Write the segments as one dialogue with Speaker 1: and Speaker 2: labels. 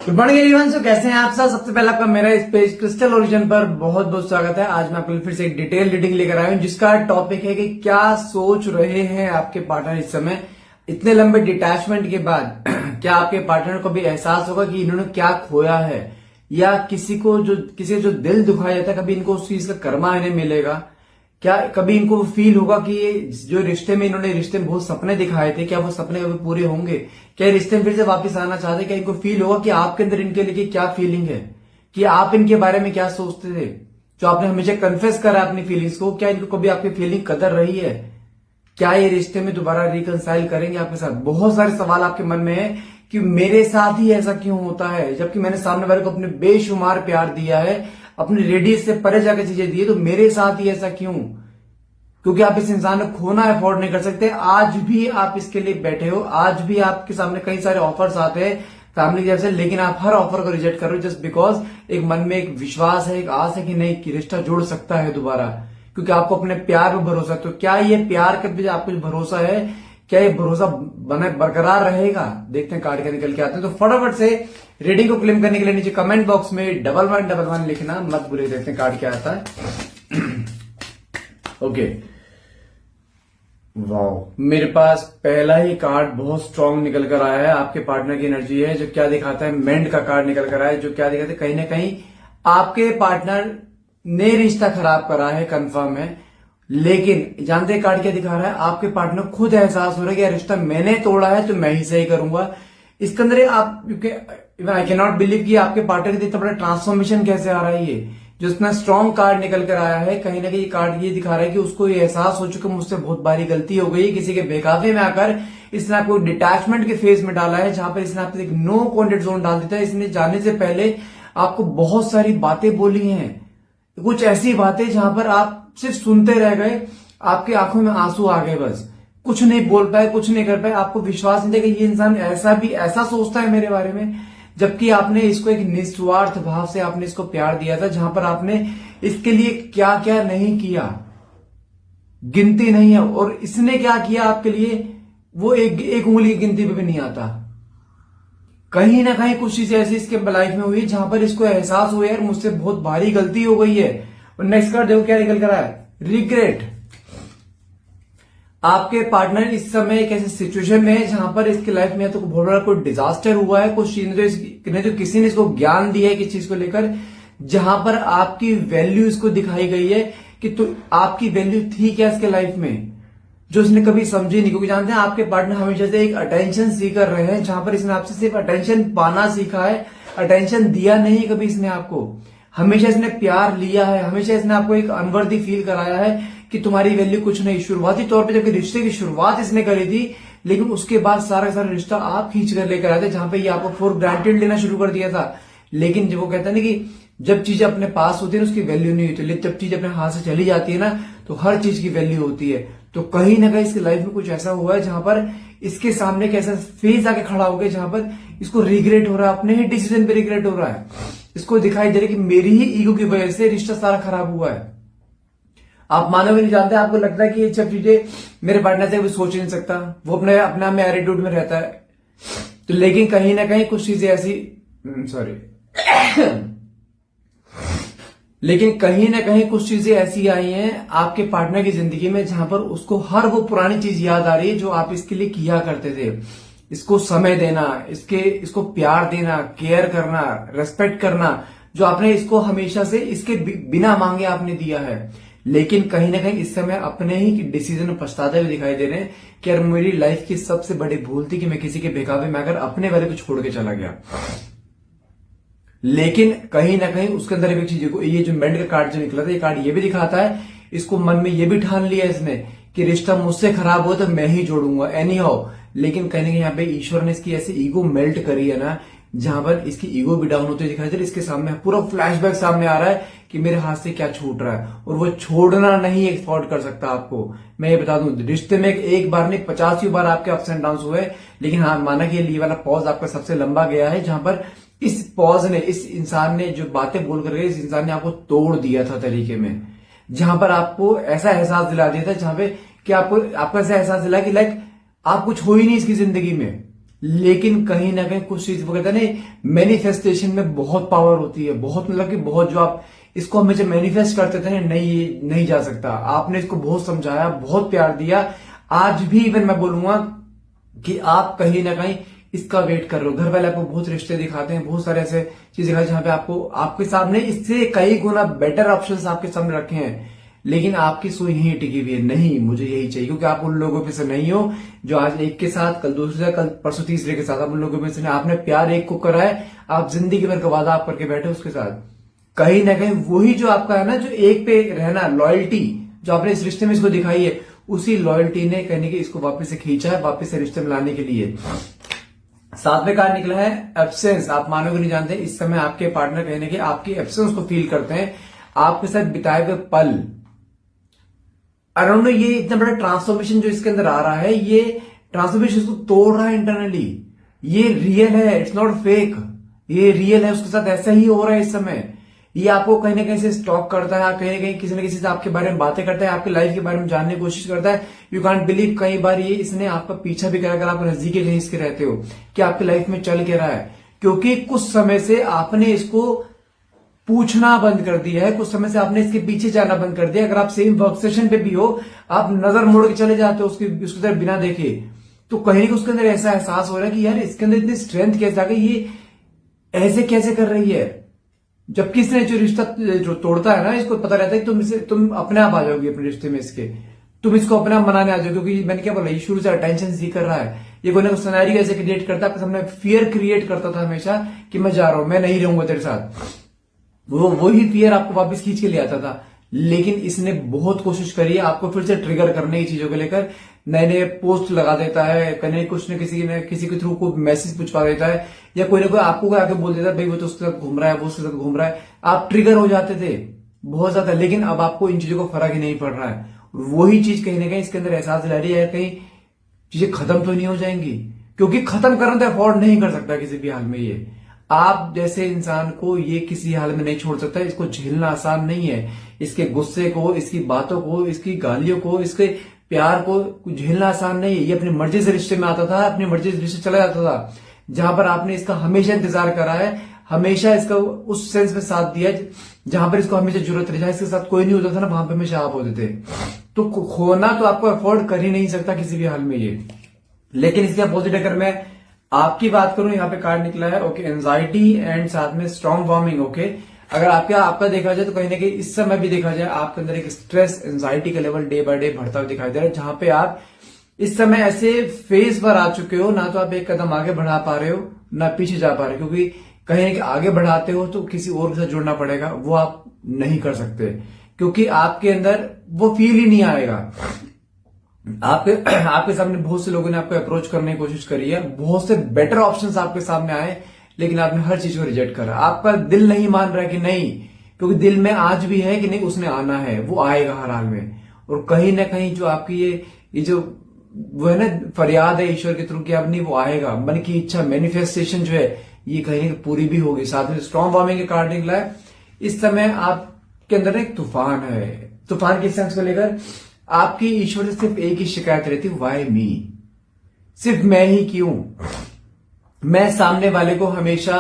Speaker 1: Good morning everyone. सो कैसे हैं आप सब। सबसे पहले आपका मेरा इस पेज क्रिस्टल ओरिजिन पर बहुत बहुत स्वागत है। आज मैं आपके लिए फिर से एक डिटेल रीडिंग लेकर आया हूं जिसका टॉपिक है कि क्या सोच रहे हैं आपके पार्टनर इस समय इतने लंबे डिटैचमेंट के बाद। क्या आपके पार्टनर को भी एहसास होगा कि इन्होंने क्या खोया है, या किसी जो दिल दुखाया जाता है कभी इनको उस चीज का कर्मा इन्हें मिलेगा। क्या कभी इनको फील होगा कि ये जो रिश्ते में बहुत सपने दिखाए थे, क्या वो सपने कभी पूरे होंगे? क्या रिश्ते में फिर से वापस आना चाहते हैं? क्या इनको फील होगा कि आपके अंदर इनके लिए क्या फीलिंग है, कि आप इनके बारे में क्या सोचते थे, जो आपने हमेशा कन्फेस करा अपनी फीलिंग्स को। क्या इनको कभी आपकी फीलिंग कदर रही है? क्या ये रिश्ते में दोबारा रिकंसाइल करेंगे आपके साथ? बहुत सारे सवाल आपके मन में है कि मेरे साथ ही ऐसा क्यों होता है, जबकि मैंने सामने वाले को अपने बेशुमार प्यार दिया है, अपने रेडियस से परे जाकर चीजें दी है, तो मेरे साथ ही ऐसा क्यों? क्योंकि आप इस इंसान को खोना अफोर्ड नहीं कर सकते। आज भी आप इसके लिए बैठे हो, आज भी आपके सामने कई सारे ऑफर्स आते हैं फैमिली की तरफ से, लेकिन आप हर ऑफर को रिजेक्ट कर रहे हो जस्ट बिकॉज एक मन में एक विश्वास है, एक आस है कि नहीं कि रिश्ता जुड़ सकता है दोबारा, क्योंकि आपको अपने प्यार पर भरोसा है। तो क्या ये प्यार का भी आपको भरोसा है? क्या ये भरोसा बरकरार रहेगा? देखते हैं कार्ड क्या निकल के आते हैं। तो फटाफट से रीडिंग को क्लेम करने के लिए नीचे कमेंट बॉक्स में 1111 लिखना मत भूलिए। देखते हैं कार्ड क्या आता है। ओके, वाह, मेरे पास पहला ही कार्ड बहुत स्ट्रांग निकल कर आया है। आपके पार्टनर की एनर्जी है जो क्या दिखाता है, मेंड का कार्ड निकल कर आया है जो क्या दिखाता है, कहीं ना कहीं आपके पार्टनर ने रिश्ता खराब करा है, कंफर्म है। लेकिन जानते हैं कार्ड क्या दिखा रहा है, आपके पार्टनर खुद एहसास हो रहा है कि यह रिश्ता मैंने तोड़ा है तो मैं ही सही करूंगा। इसके अंदर आप आई कैन नॉट बिलीव कि आपके पार्टनर के इतना बड़ा ट्रांसफॉर्मेशन कैसे आ रहा है। ये जो इतना स्ट्रॉन्ग कार्ड निकल कर आया है, कहीं ना कहीं कार्ड ये दिखा रहा है कि उसको ये एहसास हो चुका है मुझसे बहुत भारी गलती हो गई। किसी के बेकाफे में आकर इसने आपको डिटैचमेंट के फेज में डाला है, जहां पर इसने आपको एक नो कॉन्टेक्ट जोन डाल देता है। इसने जाने से पहले आपको बहुत सारी बातें बोली हैं, कुछ ऐसी बातें जहां पर आप सिर्फ सुनते रह गए, आपकी आंखों में आंसू आ गए, बस कुछ नहीं बोल पाए, कुछ नहीं कर पाए। आपको विश्वास नहीं था कि ये इंसान ऐसा सोचता है मेरे बारे में, जबकि आपने इसको एक निस्वार्थ भाव से आपने इसको प्यार दिया था, जहां पर आपने इसके लिए क्या क्या नहीं किया, गिनती नहीं है। और इसने क्या किया आपके लिए वो एक उंगली की गिनती पे भी नहीं आता। कहीं ना कहीं कुछ चीज ऐसी इसके लाइफ में हुई जहां पर इसको एहसास हुआ यार मुझसे बहुत भारी गलती हो गई है। और नेक्स्ट कार्ड देखो क्या निकल कर आया है, रिग्रेट। आपके पार्टनर इस समय एक ऐसे सिचुएशन में है जहां पर इसके लाइफ में तो बहुत बड़ा कोई डिजास्टर हुआ है, कुछ चीज जो किसी ने इसको ज्ञान दिया है किस चीज को लेकर, जहां पर आपकी वैल्यू इसको दिखाई गई है कि तो आपकी वैल्यू थी क्या इसके लाइफ में, जो इसने कभी समझी नहीं। क्योंकि जानते हैं आपके पार्टनर हमेशा से एक अटेंशन सीकर रहे हैं, जहां पर इसने आपसे सिर्फ अटेंशन पाना सीखा है, अटेंशन दिया नहीं कभी इसने आपको। हमेशा इसने प्यार लिया है, हमेशा इसने आपको एक अनवर्दी फील कराया है कि तुम्हारी वैल्यू कुछ नहीं। शुरुआती तौर पे जब रिश्ते की शुरुआत इसने करी थी, लेकिन उसके बाद सारा सारा रिश्ता आप खींच कर लेकर आए थे, जहां पे ये आपको फॉर ग्रांटेड लेना शुरू कर दिया था। लेकिन जब वो कहते हैं ना कि जब चीजें अपने पास होती है ना उसकी वैल्यू नहीं होती, लेकिन जब चीज अपने हाथ से चली जाती है ना तो हर चीज की वैल्यू होती है। तो कहीं ना कहीं इसकी लाइफ में कुछ ऐसा हुआ है जहां पर इसके सामने एक ऐसा फेज आके खड़ा हो गया जहां पर इसको रिग्रेट हो रहा है, अपने ही डिसीजन पे रिग्रेट हो रहा है। इसको दिखाई दे रहा है कि मेरी ही ईगो की वजह से रिश्ता सारा खराब हुआ है। आप मानोगे नहीं, जानते, आपको लगता है कि ये सब चीजें मेरे पार्टनर से भी सोच नहीं सकता, वो अपने अपना में एटीट्यूड में रहता है। तो लेकिन कहीं ना कहीं कुछ चीजें ऐसी लेकिन कहीं ना कहीं कुछ चीजें ऐसी आई हैं आपके पार्टनर की जिंदगी में जहां पर उसको हर वो पुरानी चीज याद आ रही है जो आप इसके लिए किया करते थे। इसको समय देना, इसको प्यार देना, केयर करना, रेस्पेक्ट करना, जो आपने इसको हमेशा से इसके बिना मांगे आपने दिया है। लेकिन कहीं ना कहीं इस समय अपने ही डिसीजन में पछताते हुए दिखाई दे रहे हैं कि यार मेरी लाइफ की सबसे बड़ी भूल थी कि मैं किसी के बेकाबू में आकर अपने वाले को छोड़ के चला गया। लेकिन कहीं ना कहीं उसके अंदर एक चीज को, ये जो मेंड का कार्ड जो निकला था, ये कार्ड ये भी दिखाता है इसको मन में ये भी ठान लिया इसने कि रिश्ता मुझसे खराब हो तो मैं ही जोड़ूंगा एनी हाउ। लेकिन कहीं ना कहीं यहाँ पे ईश्वर ने इसकी ऐसी ईगो मेल्ट करी है ना, जहां पर इसकी ईगो भी डाउन होती दिखाई दे रही है। इसके सामने पूरा फ्लैशबैक सामने आ रहा है कि मेरे हाथ से क्या छूट रहा है, और वो छोड़ना नहीं एक्सपोर्ट कर सकता आपको। मैं ये बता दूं, रिश्ते में एक बार नहीं 85 बार आपके अप्स एंड डाउन हुए, लेकिन हाँ माना कि ये वाला पॉज आपका सबसे लंबा गया है, जहां पर इस पॉज ने, इस इंसान ने जो बातें बोल कर गए, इस इंसान ने आपको तोड़ दिया था तरीके में, जहां पर आपको ऐसा एहसास दिला दिया था, जहां पे कि आपको ऐसा एहसास दिला कि लाइक आप कुछ हो ही नहीं इसकी जिंदगी में। लेकिन कहीं ना कहीं कुछ चीज वो कहते हैं ना, मैनिफेस्टेशन में बहुत पावर होती है, बहुत मतलब कि बहुत, जो आप इसको हमेशा मैनिफेस्ट करते थे नहीं, ये नहीं जा सकता। आपने इसको बहुत समझाया, बहुत प्यार दिया। आज भी इवन मैं बोलूंगा कि आप कहीं ना कहीं इसका वेट कर रहे हो। घर वाले आपको बहुत रिश्ते दिखाते हैं, बहुत सारे ऐसे चीज दिखाते हैं जहां पे आपको आपके सामने इससे कई गुना बेटर ऑप्शंस आपके सामने रखे हैं, लेकिन आपकी सोच यही टिकी हुई है, नहीं मुझे यही चाहिए। क्योंकि आप उन लोगों में से नहीं हो जो आज एक के साथ, कल दूसरे, कल परसों तीसरे के साथ। आप उन लोगों में से नहीं, आपने प्यार एक को करा है, आप जिंदगी भर का वादा आप करके बैठे उसके साथ। कहीं ना कहीं वही जो आपका है ना, जो एक पे रहना, लॉयल्टी जो आपने इस रिश्ते में इसको दिखाई है, उसी लॉयल्टी ने कहने की इसको वापस से खींचा है, वापस से रिश्ते में लाने के लिए। साथ में कार्ड निकला है एब्सेंस। आप मानोगे नहीं जानते, इस समय आपके पार्टनर कहने के आपकी एब्सेंस को फील करते हैं, आपके साथ बिताए हुए पल। अराउंड ये इतना बड़ा ट्रांसफॉर्मेशन जो इसके अंदर आ रहा है, ये ट्रांसफॉर्मेशन इसको तोड़ रहा है इंटरनली। ये रियल है, इट्स नॉट फेक, ये रियल है। उसके साथ ऐसा ही हो रहा है इस समय। ये आपको कहीं ना कहीं से स्टॉक करता है, कहीं ना कहीं किसी न किसी से आपके बारे में बातें करता है, आपकी लाइफ के बारे में जानने की कोशिश करता है। यू कांट बिलीव, कई बार ये इसने आपका पीछा भी करा, अगर आप नजदीक कहीं इसके रहते हो, कि आपकी लाइफ में चल के रहा है। क्योंकि कुछ समय से आपने इसको पूछना बंद कर दिया है, कुछ समय से आपने इसके पीछे जाना बंद कर दिया। अगर आप सेम वर्क सेशन पे भी हो, आप नजर मोड़ के चले जाते हो उसकी तरफ बिना देखे, तो कहीं उसके अंदर ऐसा एहसास हो रहा है कि यार इसके अंदर इतनी स्ट्रेंथ कैसे आ गई, ये ऐसे कैसे कर रही है। जबकि इसने जो रिश्ता जो तोड़ता है ना, इसको पता रहता है कि तुम अपने आप आ जाओगी अपने रिश्ते में इसके, तुम इसको अपने आप मनाने आ जाओगे। क्योंकि मैंने क्या बोला, ये शुरू से अटेंशन सीख कर रहा है, ये कोई ना कोई सिनेरियो ऐसे क्रिएट करता है, आपके सामने फियर क्रिएट करता था हमेशा कि मैं जा रहा हूं, मैं नहीं रहूंगा तेरे साथ। वही फियर आपको वापस खींच के ले आता था। लेकिन इसने बहुत कोशिश करी है आपको फिर से ट्रिगर करने की चीजों को लेकर। नए नए पोस्ट लगा देता है, कहीं कुछ न किसी के थ्रू को मैसेज पूछवा देता है, या कोई ना कोई आपको आके बोल देता है भाई वो तो उसके साथ घूम रहा है, वो उसके साथ घूम रहा है। आप ट्रिगर हो जाते थे बहुत ज्यादा, लेकिन अब आपको इन चीजों को फर्क ही नहीं पड़ रहा है। वही चीज कहीं ना कहीं इसके अंदर एहसास दिला रही है, कहीं चीजें खत्म तो नहीं हो जाएंगी। क्योंकि खत्म करना तो अफोर्ड नहीं कर सकता किसी भी हाल में। ये आप जैसे इंसान को ये किसी हाल में नहीं छोड़ सकता। इसको झेलना आसान नहीं है, इसके गुस्से को, इसकी बातों को, इसकी गालियों को, इसके प्यार को झेलना आसान नहीं है। ये अपनी मर्जी से रिश्ते में आता था, अपनी मर्जी से रिश्ते चला जाता था, जहां पर आपने इसका हमेशा इंतजार करा है, हमेशा इसका उस सेंस में साथ दिया जहां पर इसको हमेशा जरूरत रही। जहां इसके साथ कोई नहीं होता था ना, वहां पर हमेशा आप होते थे। तो खोना तो आपको अफोर्ड कर ही नहीं सकता किसी भी हाल में ये। लेकिन इसके अपोजिट अगर मैं आपकी बात करूं, यहाँ पे कार्ड निकला है ओके, एंजाइटी एंड साथ में स्ट्रॉन्ग वार्मिंग। ओके, अगर आपका देखा जाए तो कहीं ना कहीं इस समय भी देखा जाए आपके अंदर एक स्ट्रेस, एंजाइटी का लेवल डे बाय डे बढ़ता हुआ दिखाई दे रहा है, जहां पे आप इस समय ऐसे फेज पर आ चुके हो, ना तो आप एक कदम आगे बढ़ा पा रहे हो ना पीछे जा पा रहे हो। क्योंकि कहीं आगे बढ़ाते हो तो किसी और के साथ जुड़ना पड़ेगा, वो आप नहीं कर सकते, क्योंकि आपके अंदर वो फील ही नहीं आएगा। आपके सामने बहुत से लोगों ने आपको अप्रोच करने की कोशिश करी है, बहुत से बेटर ऑप्शंस आपके सामने आए, लेकिन आपने हर चीज को रिजेक्ट करा। आपका दिल नहीं मान रहा है कि नहीं, क्योंकि दिल में आज भी है कि नहीं उसने आना है, वो आएगा हर हाल में। और कहीं ना कहीं जो आपकी ये जो वो है ना फरियाद है ईश्वर के थ्रू कि अब नहीं वो आएगा, मन की इच्छा मैनिफेस्टेशन जो है ये कहीं ना कहीं पूरी भी होगी। साथ में स्ट्रॉन्ग वार्मिंग के कार्ड निकला है। इस समय आपके अंदर एक तूफान है। तूफान के सेंस को लेकर आपकी ईश्वर से सिर्फ एक ही शिकायत रहती है, वाई मी, सिर्फ मैं ही क्यों। मैं सामने वाले को हमेशा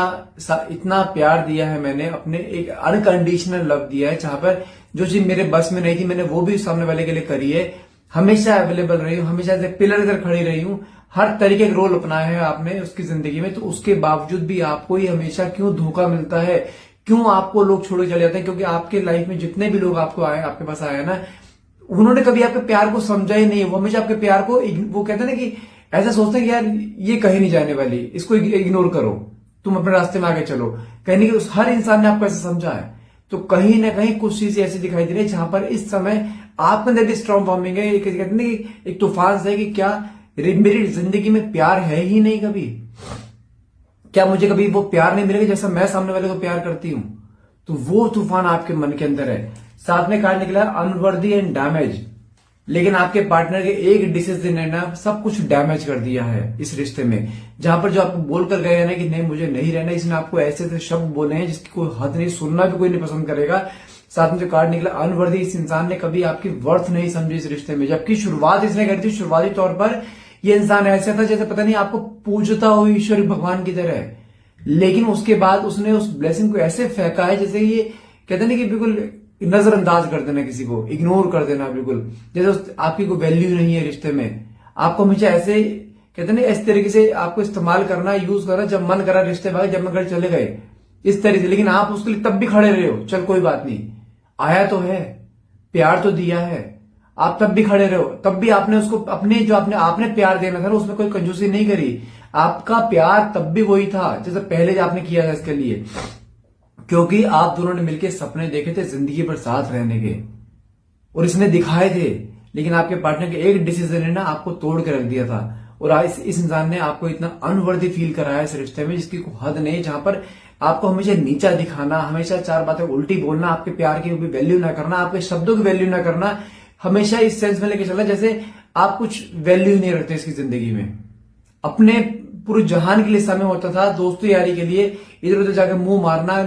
Speaker 1: इतना प्यार दिया है, मैंने अपने एक अनकंडीशनल लव दिया है, जहां पर जो चीज मेरे बस में नहीं थी मैंने वो भी सामने वाले के लिए करी है। हमेशा अवेलेबल रही हूं, हमेशा एज ए पिलर इधर खड़ी रही हूं, हर तरीके का रोल अपनाया है आपने उसकी जिंदगी में। तो उसके बावजूद भी आपको ही हमेशा क्यों धोखा मिलता है, क्यों आपको लोग छोड़ के चले जाते हैं? क्योंकि आपके लाइफ में जितने भी लोग आपको आए, आपके पास आए ना, उन्होंने कभी आपके प्यार को समझा ही नहीं है। वो हमेशा आपके प्यार को, वो कहते हैं ना कि ऐसा सोचते हैं कि यार ये कहीं नहीं जाने वाली, इसको इग्नोर करो, तुम अपने रास्ते में आगे चलो। कहीं कि हर इंसान ने आपको ऐसा समझा है। तो कहीं ना कहीं कुछ चीजें ऐसी दिखाई दे रही है जहां पर इस समय आपके अंदर भी स्ट्रॉन्ग वार्मिंग है। कहते हैं कि एक तूफान से कि क्या मेरी जिंदगी में प्यार है ही नहीं कभी, क्या मुझे कभी वो प्यार नहीं मिलेगा जैसा मैं सामने वाले को प्यार करती हूं? तो वो तूफान आपके मन के अंदर है। साथ में कार्ड निकला अनवर्दी एंड डैमेज। लेकिन आपके पार्टनर के एक डिसीजन ने ना सब कुछ डैमेज कर दिया है इस रिश्ते में। जहां पर जो आपको बोल कर गए ना कि नहीं मुझे नहीं रहना, इसने आपको ऐसे ऐसे शब्द बोले हैं जिसकी कोई हद नहीं, सुनना भी कोई नहीं पसंद करेगा। साथ में जो कार्ड निकला अनवर्दी, इस इंसान ने कभी आपकी वर्थ नहीं समझी इस रिश्ते में, जबकि शुरुआत इसने करी थी। शुरुआती तौर पर ये इंसान ऐसा था जैसे पता नहीं आपको पूजता हो ईश्वर भगवान की तरह है, लेकिन उसके बाद उसने उस ब्लेसिंग को ऐसे फेंका है जैसे ये कहते ना कि बिल्कुल नजरअंदाज कर देना, किसी को इग्नोर कर देना, बिल्कुल जैसे आपकी कोई वैल्यू नहीं है रिश्ते में। आपको हमेशा ऐसे कहते ना इस तरीके से आपको इस्तेमाल करना, यूज करना, जब मन करा रिश्ते भागे, जब मन कर चले गए इस तरीके से। लेकिन आप उसके लिए तब भी खड़े रहे हो, चल कोई बात नहीं, आया तो है, प्यार तो दिया है, आप तब भी खड़े रहे हो। तब भी आपने उसको अपने जो आपने प्यार देना था ना, उसमें कोई कंजूसी नहीं करी। आपका प्यार तब भी वही था जैसे पहले आपने किया था इसके लिए, क्योंकि आप दोनों ने मिलकर सपने देखे थे जिंदगी भर साथ रहने के, और इसने दिखाए थे। लेकिन आपके पार्टनर के एक डिसीजन ने ना आपको तोड़ के रख दिया था, और आज इस इंसान ने आपको इतना अनवर्दी फील कराया इस रिश्ते में जिसकी कोई हद नहीं, जहां पर आपको हमेशा नीचा दिखाना, हमेशा चार बातें उल्टी बोलना, आपके प्यार की भी वैल्यू ना करना, आपके शब्दों की वैल्यू ना करना, हमेशा इस सेंस में लेके चलना जैसे आप कुछ वैल्यू नहीं रखते इसकी जिंदगी में। अपने पूरे जहान के लिए समय होता था, दोस्ती यारी के लिए इधर उधर जाकर मुंह मारना,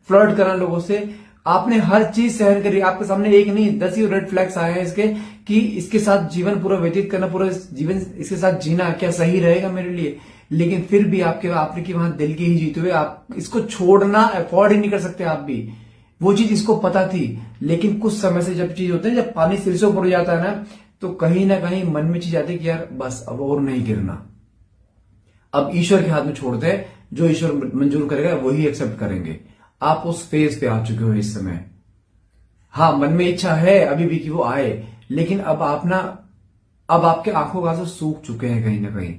Speaker 1: फ्लर्ट करना लोगों से। आपने हर चीज सहन करी, आपके सामने एक नहीं 10 ही रेड फ्लैग्स आए हैं इसके कि इसके साथ जीवन पूरा व्यतीत करना, पूरा जीवन इसके साथ जीना क्या सही रहेगा मेरे लिए। लेकिन फिर भी आपकी वहां दिल की ही जीते हुए आप इसको छोड़ना अफोर्ड ही नहीं कर सकते आप भी। वो चीज इसको पता थी, लेकिन कुछ समय से जब चीज होती है, जब पानी सिर से ऊपर जाता है ना, तो कहीं ना कहीं मन में चीज आती है कि यार बस अब और नहीं गिरना, अब ईश्वर के हाथ में छोड़ दे, जो ईश्वर मंजूर करेगा वही एक्सेप्ट करेंगे। आप उस फेज पे आ चुके हो इस समय। हाँ, मन में इच्छा है अभी भी कि वो आए, लेकिन अब आपके आंखों का आंसू सूख चुके हैं कहीं ना कहीं।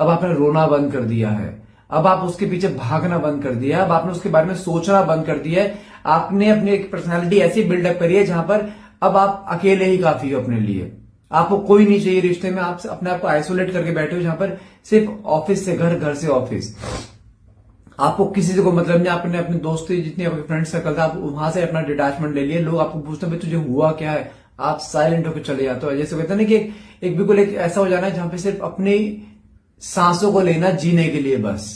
Speaker 1: अब आपने रोना बंद कर दिया है, अब आप उसके पीछे भागना बंद कर दिया है, अब आपने उसके बारे में सोचना बंद कर दिया है। आपने अपनी एक पर्सनैलिटी ऐसी बिल्डअप करी है जहां पर अब आप अकेले ही काफी हो अपने लिए। आपको कोई नहीं चाहिए रिश्ते में, आप अपने आप को आइसोलेट करके बैठे हो, जहां पर सिर्फ ऑफिस से घर, घर से ऑफिस। आपको किसी से कोई मतलब नहीं, आपने अपने दोस्ती जितनी आपके फ्रेंड सर्कल था, आप वहां से अपना डिटैचमेंट ले लिए। लोग आपको पूछते हैं तुझे हुआ क्या है, आप साइलेंट होकर चले जाते हो। जैसे कहते हैं ना कि एक बिल्कुल एक ऐसा हो जाना है जहां पे सिर्फ अपनी सांसों को लेना जीने के लिए, बस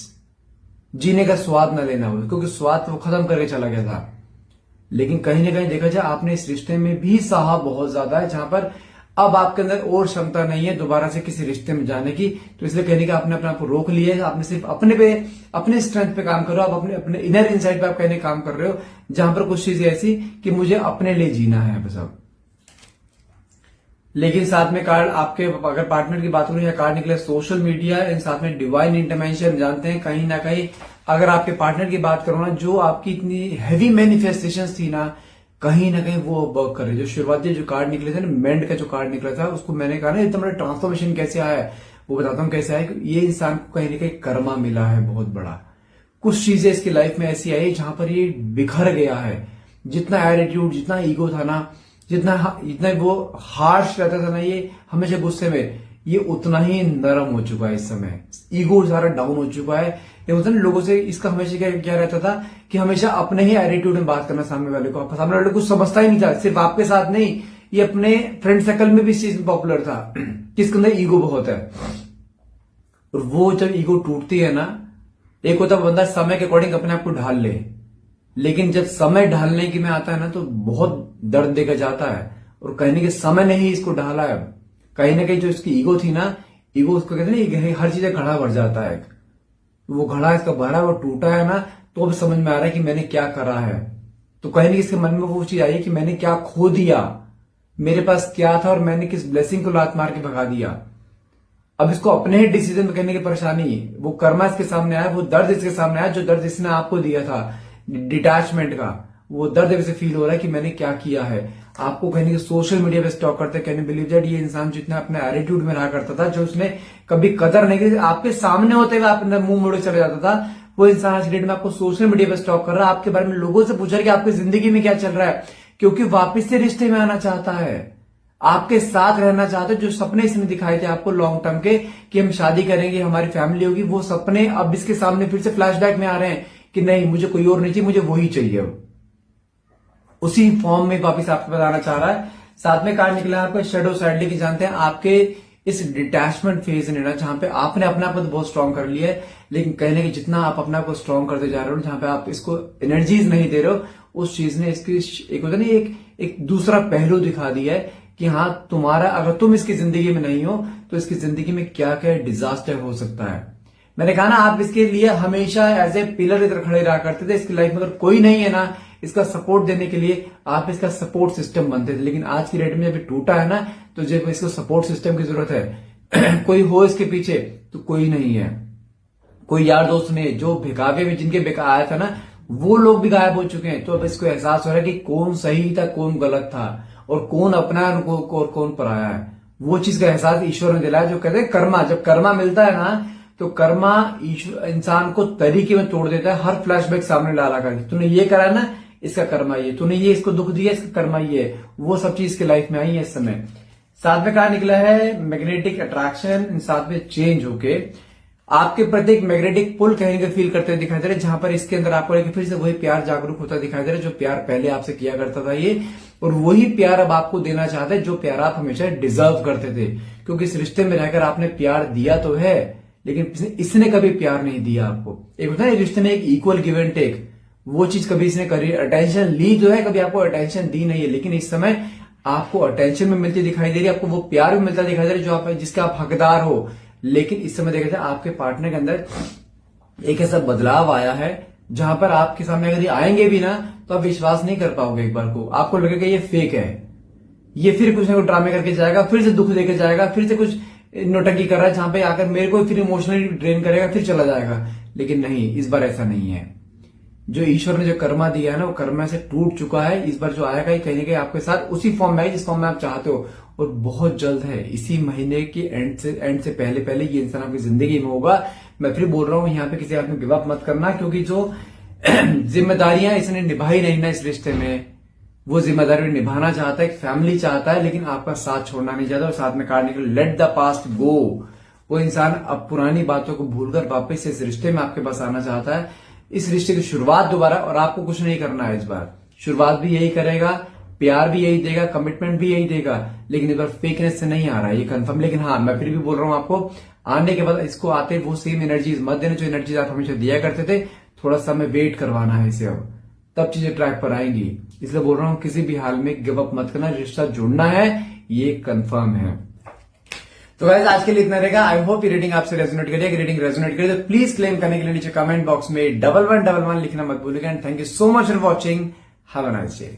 Speaker 1: जीने का स्वाद ना लेना हो, क्योंकि स्वाद वो खत्म करके चला गया था। लेकिन कहीं ना कहीं देखा जाए आपने इस रिश्ते में भी सहा बहुत ज्यादा है, जहां पर अब आपके अंदर और क्षमता नहीं है दोबारा से किसी रिश्ते में जाने की। तो इसलिए कहने का आपने अपने आप को रोक लिया है। आपने सिर्फ अपने स्ट्रेंथ पे काम कर रहे हो, आप अपने इनर इनसाइड पे आप कहने काम कर रहे हो, जहां पर कुछ चीजें ऐसी कि मुझे अपने लिए जीना है बस अब। लेकिन साथ में कार्ड आपके, अगर पार्टनर की बात करूं, या कार्ड निकले सोशल मीडिया, इन साथ में डिवाइन इंटरवेंशन। जानते हैं कहीं ना कहीं अगर आपके पार्टनर की बात करो ना, जो आपकी इतनी हैवी मैनिफेस्टेशन थी ना कहीं वो वर्क कर रही है। जो शुरुआती जो कार्ड निकले थे ना, मेंड का जो कार्ड निकला था, उसको मैंने कहा ना इतना बड़ा ट्रांसफॉर्मेशन कैसे आया है, वो बताता हूं कैसे आया। ये इंसान को कहीं ना कहीं कर्मा मिला है बहुत बड़ा। कुछ चीजें इसकी लाइफ में ऐसी आई जहां पर ये बिखर गया है। जितना एटीट्यूड, जितना ईगो था ना, जितना वो हार्श रहता था ना, ये हमेशा गुस्से में, ये उतना ही नरम हो चुका है इस समय। ईगो सारा डाउन हो चुका है। ये होता है ना, लोगों से इसका हमेशा क्या रहता था कि हमेशा अपने ही एटीट्यूड में बात करना सामने वाले को। सामने वाले को समझता ही नहीं था, सिर्फ आपके साथ नहीं, ये अपने फ्रेंड सर्कल में भी इस चीज में पॉपुलर था कि इसके अंदर ईगो बहुत है। और वो जब ईगो टूटती है ना, एक होता है बंदा समय के अकॉर्डिंग अपने आप को ढाल ले, लेकिन जब समय ढालने की में आता है ना, तो बहुत दर्द देकर जाता है। और कहने के समय ने ही इसको ढाला है। कहीं ना कहीं जो इसकी ईगो थी ना, ईगो उसको कहते हैं हर चीज घड़ा भर जाता है। वो घड़ा इसका भरा, वो टूटा है ना, तो अब समझ में आ रहा है कि मैंने क्या करा है। तो कहीं ना इसके मन में वो चीज आई कि मैंने क्या खो दिया, मेरे पास क्या था और मैंने किस ब्लेसिंग को लात मार के भगा दिया। अब इसको अपने ही डिसीजन में करने की परेशानी, वो कर्मा इसके सामने आया, वो दर्द इसके सामने आया, जो दर्द इसने आपको दिया था डिटैचमेंट का, वो दर्द वैसे फील हो रहा है कि मैंने क्या किया है। आपको कहने की सोशल मीडिया पे स्टॉक करते, कैन यू बिलीव दैट, ये इंसान जितना अपने एटीट्यूड में रहा करता था, जो उसने कभी कदर नहीं की, आपके सामने होते हुए आप मुंह मोड़े चले जाता था, वो इंसान आज डेट में आपको सोशल मीडिया पे स्टॉक कर रहा है। आपके बारे में लोगों से पूछ रहा है कि आपकी जिंदगी में क्या चल रहा है, क्योंकि वापिस से रिश्ते में आना चाहता है, आपके साथ रहना चाहते हैं। जो सपने इसने दिखाए थे आपको लॉन्ग टर्म के कि हम शादी करेंगे, हमारी फैमिली होगी, वो सपने अब इसके सामने फिर से फ्लैशबैक में आ रहे हैं कि नहीं, मुझे कोई और नहीं चाहिए, मुझे वही चाहिए। अब उसी फॉर्म में वापिस आपको बताना चाह रहा है। साथ में कार्ड निकला है आपका शेडो साइड, लेके जानते हैं आपके इस डिटैचमेंट फेज ने ना, जहां पे आपने अपने आप को तो बहुत स्ट्रांग कर लिया है, लेकिन कहने की जितना आप अपने आप को स्ट्रांग करते जा रहे हो, जहां पे आप इसको एनर्जीज नहीं दे रहे हो, उस चीज ने इसकी एक होता नहीं एक दूसरा पहलू दिखा दिया है कि हाँ तुम्हारा, अगर तुम इसकी जिंदगी में नहीं हो तो इसकी जिंदगी में क्या क्या डिजास्टर हो सकता है। मैंने कहा ना, आप इसके लिए हमेशा एज ए पिलर इधर खड़े रहा करते थे। इसकी लाइफ में अगर कोई नहीं है ना इसका सपोर्ट देने के लिए, आप इसका सपोर्ट सिस्टम बनते थे। लेकिन आज की डेट में जब टूटा है ना, तो जब इसको सपोर्ट सिस्टम की जरूरत है कोई हो इसके पीछे तो कोई नहीं है। कोई यार दोस्त में जो भिगावे में जिनके बेकार आया था ना, वो लोग भी गायब हो चुके हैं। तो अब इसको एहसास हो रहा है कि कौन सही था कौन गलत था, और कौन अपना है और कौन पराया है। वो चीज का एहसास ईश्वर ने दिलाया। जो कहते हैं कर्मा, जब कर्मा मिलता है ना तो कर्मा ईश्वर इंसान को तरीके में तोड़ देता है। हर फ्लैशबैक सामने ला कर, तूने ये करा ना इसका कर्मा ये, तूने ये इसको दुख दिया इसका कर्मा ये, वो सब चीज इसके लाइफ में आई है इस समय। साथ में कहा निकला है मैग्नेटिक अट्रैक्शन, साथ में चेंज होके आपके प्रति एक मैग्नेटिक पुल कहीं ना फील करते दिखाई दे रहे, जहां पर इसके अंदर आपको फिर से वही प्यार जागरूक होता दिखाई दे रहा है जो प्यार पहले आपसे किया करता था ये, और वही प्यार अब आपको देना चाहता है जो प्यार आप हमेशा डिजर्व करते थे। क्योंकि इस रिश्ते में रहकर आपने प्यार दिया तो है, लेकिन इसने कभी प्यार नहीं दिया आपको। एक होता है रिश्ते में एक इक्वल गिव एंड टेक, वो चीज कभी इसने करी। अटेंशन ली जो है, कभी आपको अटेंशन दी नहीं है। लेकिन इस समय आपको अटेंशन में मिलती दिखाई दे रही है, आपको वो प्यार भी मिलता दिखाई दे रहा है जो आप जिसके आप हकदार हो। लेकिन इस समय देखा जाए आपके पार्टनर के अंदर एक ऐसा बदलाव आया है जहां पर आपके सामने अगर ये आएंगे भी ना तो आप विश्वास नहीं कर पाओगे। एक बार को आपको लगेगा ये फेक है, ये फिर कुछ ना कुछ ड्रामे करके जाएगा, फिर से दुख देकर जाएगा, फिर से कुछ नोटंकी कर रहा है जहां पे आकर मेरे को फिर इमोशनली ड्रेन करेगा, फिर चला जाएगा। लेकिन नहीं, इस बार ऐसा नहीं है। जो ईश्वर ने जो कर्मा दिया है ना, वो कर्मा से टूट चुका है। इस बार जो आएगा ये कहीं ना कहीं आपके साथ उसी फॉर्म में आए जिस फॉर्म में आप चाहते हो, और बहुत जल्द है। इसी महीने के एंड से पहले ये इंसान आपकी जिंदगी में होगा। मैं फिर बोल रहा हूं यहाँ पे किसी आदमी गिव अप मत करना, क्योंकि जो जिम्मेदारियां इसने निभाई नहीं ना इस रिश्ते में, वो जिम्मेदारी निभाना चाहता है, एक फैमिली चाहता है, लेकिन आपका साथ छोड़ना नहीं चाहता। और साथ में काटने के लिए लेट द पास्ट गो। वो इंसान अब पुरानी बातों को भूलकर वापस इस रिश्ते में आपके पास आना चाहता है, इस रिश्ते की शुरुआत दोबारा। और आपको कुछ नहीं करना है इस बार, शुरुआत भी यही करेगा, प्यार भी यही देगा, कमिटमेंट भी यही देगा। लेकिन इस बार फेकनेस से नहीं आ रहा है ये कंफर्म। लेकिन हाँ, मैं फिर भी बोल रहा हूं आपको, आने के बाद इसको आते वो सेम एनर्जीज मत देना जो एनर्जीज आप हमेशा दिया करते थे। थोड़ा सा हमें वेट करवाना है इसे, अब तब चीजें ट्रैक पर आएंगी। इसलिए बोल रहा हूं किसी भी हाल में गिव अप मत करना, रिश्ता जुड़ना है ये कंफर्म है। तो गाइस आज के लिए इतना रहेगा। आई होप ये रीडिंग आपसे रेजोनेट करिए। अगर रीडिंग रेजोनेट करे तो प्लीज क्लेम करने के लिए नीचे कमेंट बॉक्स में 1111 लिखना मत भूलिएगा। And thank you so much for watching. Have a nice day.